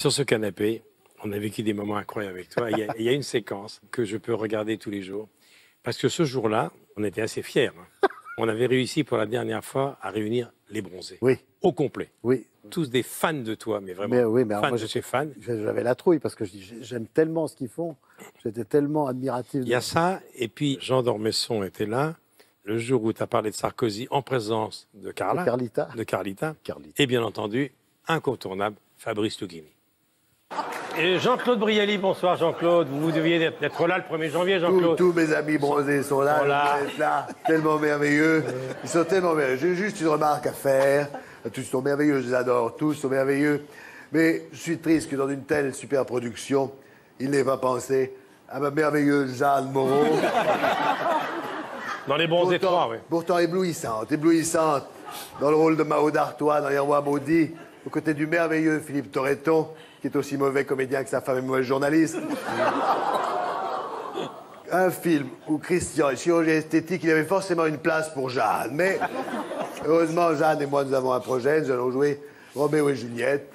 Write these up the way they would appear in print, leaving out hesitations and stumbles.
Sur ce canapé, on a vécu des moments incroyables avec toi. Il y a une séquence que je peux regarder tous les jours. Parce que ce jour-là, on était assez fiers. On avait réussi pour la dernière fois à réunir les bronzés. Oui. Au complet. Oui. Tous des fans de toi, mais vraiment. Mais fans moi, de ces fans. J'avais la trouille parce que j'aime tellement ce qu'ils font. J'étais tellement admiratif. Il y a ça. Et puis, Jean d'Ormesson était là. Le jour où tu as parlé de Sarkozy en présence de Carla. De Carlita. Et bien entendu, incontournable, Fabrice Luchini. Et Jean-Claude Brialy, bonsoir Jean-Claude. Vous deviez être là le 1er janvier, Jean-Claude. Tous mes amis bronzés sont là. Tellement merveilleux. Ils sont tellement merveilleux. J'ai juste une remarque à faire. Tous sont merveilleux, je les adore. Tous sont merveilleux. Mais je suis triste que dans une telle super production, il n'ait pas pensé à ma merveilleuse Jeanne Moreau. Dans les bronzés 3, oui. Pourtant éblouissante dans le rôle de Mao d'Artois dans Les Rois Maudits, aux côtés du merveilleux Philippe Torreton, qui est aussi mauvais comédien que sa femme est mauvaise journaliste. Un film où Christian est chirurgien esthétique, il avait forcément une place pour Jeanne. Mais heureusement, Jeanne et moi, nous avons un projet. Nous allons jouer Roméo et Juliette.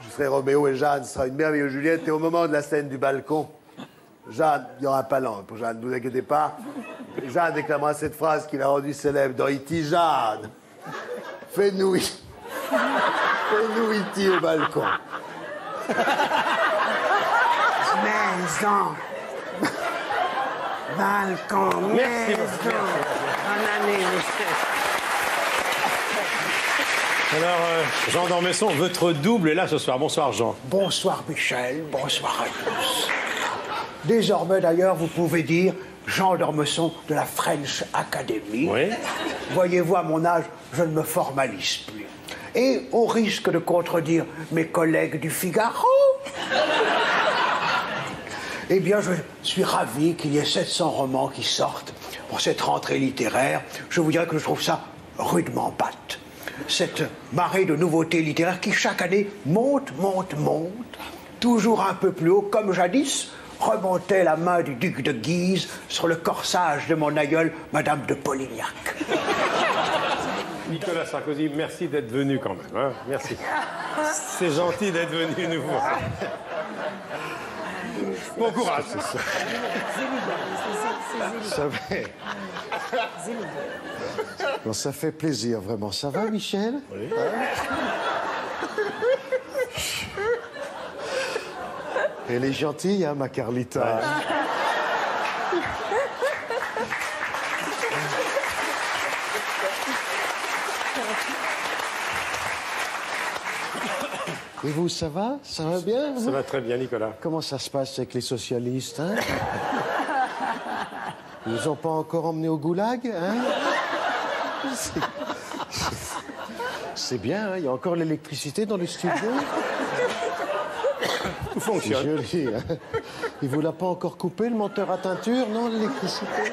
Je serai Roméo et Jeanne sera une merveilleuse Juliette. Et au moment de la scène du balcon, Jeanne, il n'y aura pas langue pour Jeanne, ne vous inquiétez pas. Jeanne déclamera cette phrase qu'il a rendue célèbre dans E.T. Jeanne, fais-nous E.T. au balcon. Maison. Balcon. Merci. Bonne année, Alors, Jean d'Ormesson, votre double est là ce soir. Bonsoir, Jean. Bonsoir, Michel. Bonsoir à tous. Désormais, d'ailleurs, vous pouvez dire Jean d'Ormesson de la French Academy. Oui. Voyez-vous, à mon âge, je ne me formalise plus. Et au risque de contredire mes collègues du Figaro, eh bien, je suis ravi qu'il y ait 700 romans qui sortent pour cette rentrée littéraire. Je vous dirais que je trouve ça rudement batte. Cette marée de nouveautés littéraires qui, chaque année, monte, toujours un peu plus haut, comme jadis remontait la main du duc de Guise sur le corsage de mon aïeule, Madame de Polignac. Nicolas Sarkozy, merci d'être venu quand même. Hein, merci. C'est gentil d'être venu nous voir. Bon courage. Ça fait plaisir, vraiment. Ça va, Michel? Oui. Elle est gentille, hein, ma Carlita. Ouais. Et vous, ça va? Ça va bien? Ça va très bien, Nicolas. Comment ça se passe avec les socialistes, hein? Ils nous ont pas encore emmenés au goulag, hein? C'est bien, hein? Il y a encore l'électricité dans les studios. Tout fonctionne. C'est joli, hein? Il vous l'a pas encore coupé, le monteur à teinture, non, l'électricité?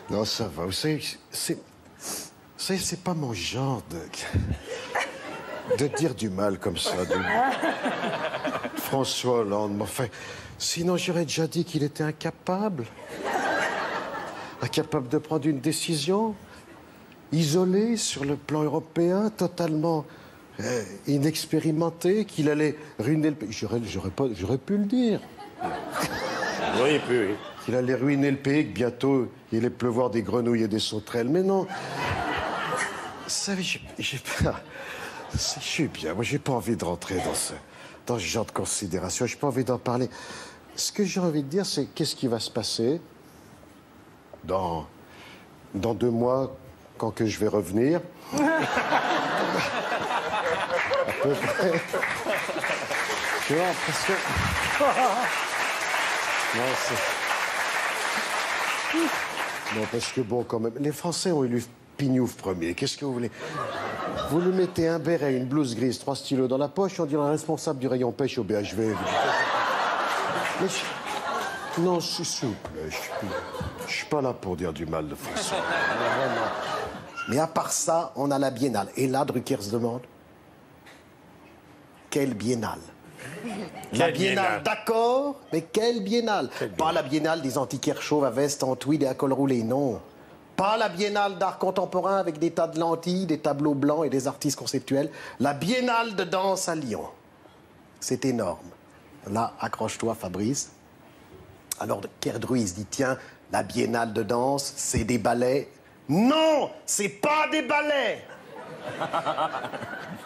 Non, ça va. Vous savez, c'est pas mon genre de dire du mal comme ça de François Hollande. Mais enfin, sinon j'aurais déjà dit qu'il était incapable. Incapable de prendre une décision, isolé sur le plan européen, totalement inexpérimenté, qu'il allait ruiner le pays. J'aurais pu le dire. Oui, oui. Qu'il allait ruiner le pays, que bientôt il allait pleuvoir des grenouilles et des sauterelles. Mais non. Vous savez, je suis bien. Moi, j'ai pas envie de rentrer dans ce genre de considération. J'ai pas envie d'en parler. Ce que j'ai envie de dire, c'est qu'est-ce qui va se passer dans 2 mois, quand que je vais revenir. À peu près. Tu vois, parce que... Non, parce que bon, quand même, les Français ont élu Pignouf premier. Qu'est-ce que vous voulez? Vous lui mettez un béret, une blouse grise, 3 stylos dans la poche, on dirait un responsable du rayon pêche au BHV. Mais non, s'il vous plaît, je suis pas là pour dire du mal de François. Mais à part ça, on a la biennale. Et là, Drucker se demande, quelle biennale? La biennale, d'accord, mais quelle biennale? Pas la biennale des antiquaires chauves à veste en tweed et à col roulé, non. Pas la biennale d'art contemporain avec des tas de lentilles, des tableaux blancs et des artistes conceptuels. La biennale de danse à Lyon. C'est énorme. Là, accroche-toi, Fabrice. Alors, Kerdru, il se dit, tiens, la biennale de danse, c'est des ballets. Non, c'est pas des ballets.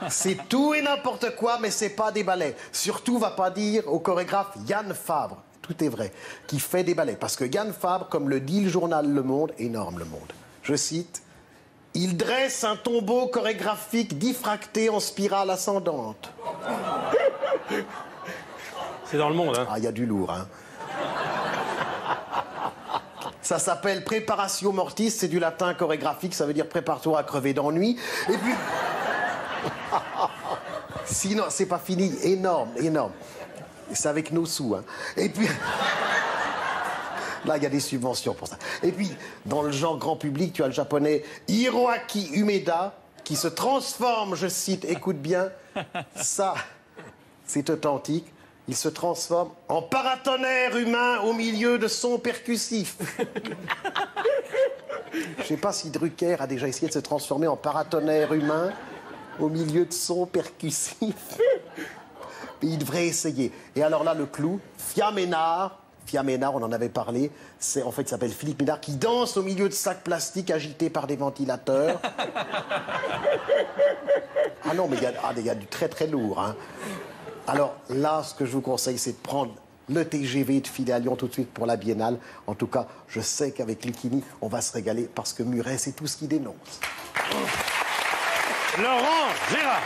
C'est tout et n'importe quoi, mais c'est pas des ballets. Surtout, va pas dire au chorégraphe Yann Fabre, tout est vrai, qui fait des ballets. Parce que Yann Fabre, comme le dit le journal Le Monde, énorme Le Monde, je cite, « Il dresse un tombeau chorégraphique diffracté en spirale ascendante. » C'est dans Le Monde, hein. Ah, il y a du lourd, hein. Ça s'appelle préparatio mortis, c'est du latin chorégraphique, ça veut dire prépare-toi à crever d'ennui. Et puis... Sinon, c'est pas fini, énorme, énorme. C'est avec nos sous, hein. Et puis... Là, il y a des subventions pour ça. Et puis, dans le genre grand public, tu as le japonais Hiroaki Umeda, qui se transforme, je cite, écoute bien, ça, c'est authentique, il se transforme en paratonnerre humain au milieu de sons percussifs. Je sais pas si Drucker a déjà essayé de se transformer en paratonnerre humain au milieu de sons percussifs. Mais il devrait essayer. Et alors là, le clou, Fiaménard, on en avait parlé, en fait, il s'appelle Philippe Ménard, qui danse au milieu de sacs plastiques agités par des ventilateurs. Ah non, mais il y a du très très lourd, hein. Alors là, ce que je vous conseille, c'est de prendre le TGV et de filer à Lyon tout de suite pour la Biennale. En tout cas, je sais qu'avec Lucchini, on va se régaler parce que Muret, c'est tout ce qu'il dénonce. Laurent Gérard.